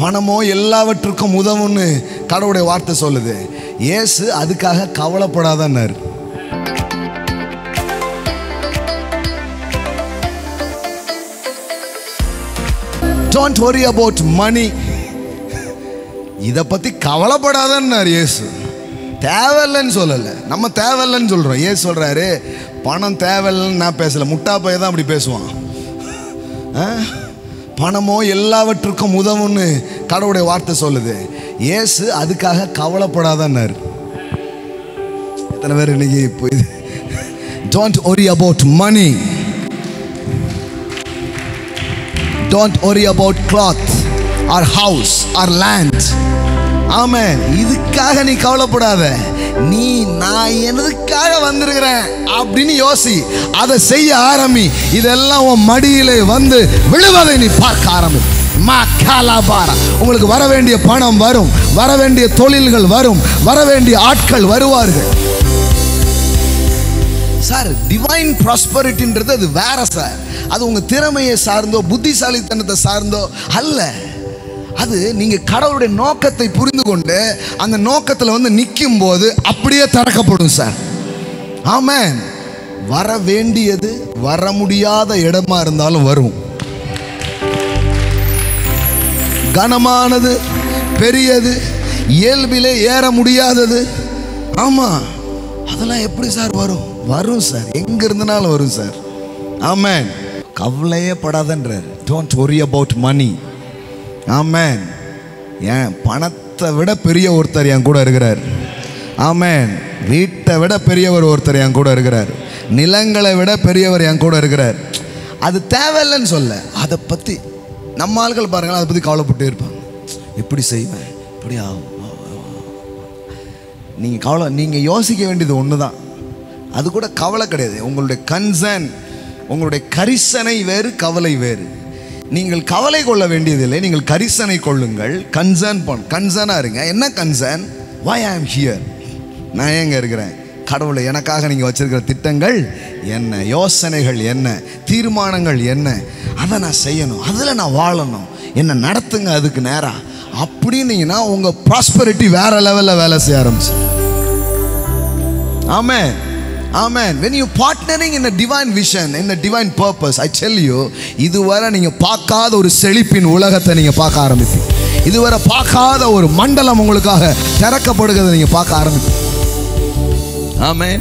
பணமோ எல்லாவற்றுக்கும் உதவும்னு கடவுளுடைய வார்த்தை சொல்லுது. இயேசு அதுக்காக கவலைப்படாதன்னாரு. Don't worry about money. இதை பற்றி கவலைப்படாதன்னாரு இயேசு. தேவையில்லைன்னு சொல்லலை, நம்ம தேவையில்லைன்னு சொல்கிறோம். இயேசு சொல்கிறாரு பணம் தேவையில்லைன்னு நான் பேசலை, முட்டா பையன் தான் அப்படி பேசுவான். பணமோ எல்லாவற்றுக்கும் உதவும்னு கடவுளுடைய வார்த்தை சொல்லுது. இயேசு அதுக்காக கவலைப்படாதன்னாரு. எத்தனை பேர் இன்னைக்கு இப்போ இது Don't worry about money. Don't worry about cloth or house or land. ஆமென். இதுக்காக நீ கவலைப்படாத. நான் எதுக்காக வந்திருக்கிறேன் அப்படின்னு யோசி, அதை செய்ய ஆரம்பி. இதெல்லாம் உன் மடியிலே வந்து விழுவதை நீ பார்க்க ஆரம்பி. உங்களுக்கு வர வேண்டிய பணம் வரும், வர வேண்டிய தொழில்கள் வரும், வர வேண்டிய ஆட்கள் வருவார்கள். சார், டிவைன் ப்ராஸ்பரிட்டின்றது அது வேற சார். அது உங்க திறமையை சார்ந்தோ புத்திசாலித்தனத்தை சார்ந்தோ அல்ல. அது நீங்க கடவுளுடைய நோக்கத்தை புரிந்து கொண்டு அந்த நோக்கத்தில் வந்து நிற்கும் போது அப்படியே திறக்கப்படும் சார். ஆமென். வர வேண்டியது வர முடியாத இடமா இருந்தாலும் வரும். கனமானது, பெரியது, இயல்பிலே ஏற முடியாதது, ஆமா, அதெல்லாம் எப்படி சார் வரும்? வரும் சார், எங்க இருந்தனாலும் வரும் சார். ஆமென். கவலையே படாதன்றார். Don't worry about money. ஆமென். ஏன் பணத்தை விட பெரிய ஒருத்தர் என் கூட இருக்கிறார். ஆமென். வீட்டை விட பெரியவர் ஒருத்தர் என் கூட இருக்கிறார். நிலங்களை விட பெரியவர் என் கூட இருக்கிறார். அது தேவையில்லைன்னு சொல்ல, அதை பற்றி நம்ம ஆட்கள் பாருங்களா, அதை பற்றி கவலைப்பட்டு இருப்பாங்க. எப்படி செய்வேன், இப்படி ஆகும். நீங்கள் யோசிக்க வேண்டியது ஒன்று தான். அது கூட கவலை கிடையாது. உங்களுடைய கன்சர்ன், உங்களுடைய கரிசனை வேறு, கவலை வேறு. நீங்கள் கவலை கொள்ள வேண்டியதில்லை, நீங்கள் கரிசனை கொள்ளுங்கள். கன்சர்னாக இருங்க. என்ன concern? why I am here, நான் ஏங்க இருக்கிறேன், கடவுளை எனக்காக நீங்கள் வச்சிருக்கிற திட்டங்கள் என்ன, யோசனைகள் என்ன, தீர்மானங்கள் என்ன, அதை நான் செய்யணும், அதில் நான் வாழணும், என்ன நடத்துங்க அதுக்கு நேராக அப்படின்னீங்கன்னா உங்கள் ப்ராஸ்பரிட்டி வேற லெவலில் வேலை செய்ய ஆரம்பிச்சு. ஆமென். Amen. When you partnering in a divine vision, in a divine purpose, I tell you, இதுவரை நீங்க பார்க்காத ஒரு செழிப்பின் உலகத்தை நீங்க பார்க்க ஆரம்பிப்பீங்க. இதுவரை பார்க்காத ஒரு மண்டலம் உங்களுக்காக திறக்கப்படுகிறதை நீங்க பார்க்க ஆரம்பிப்பீங்க. ஆமென்.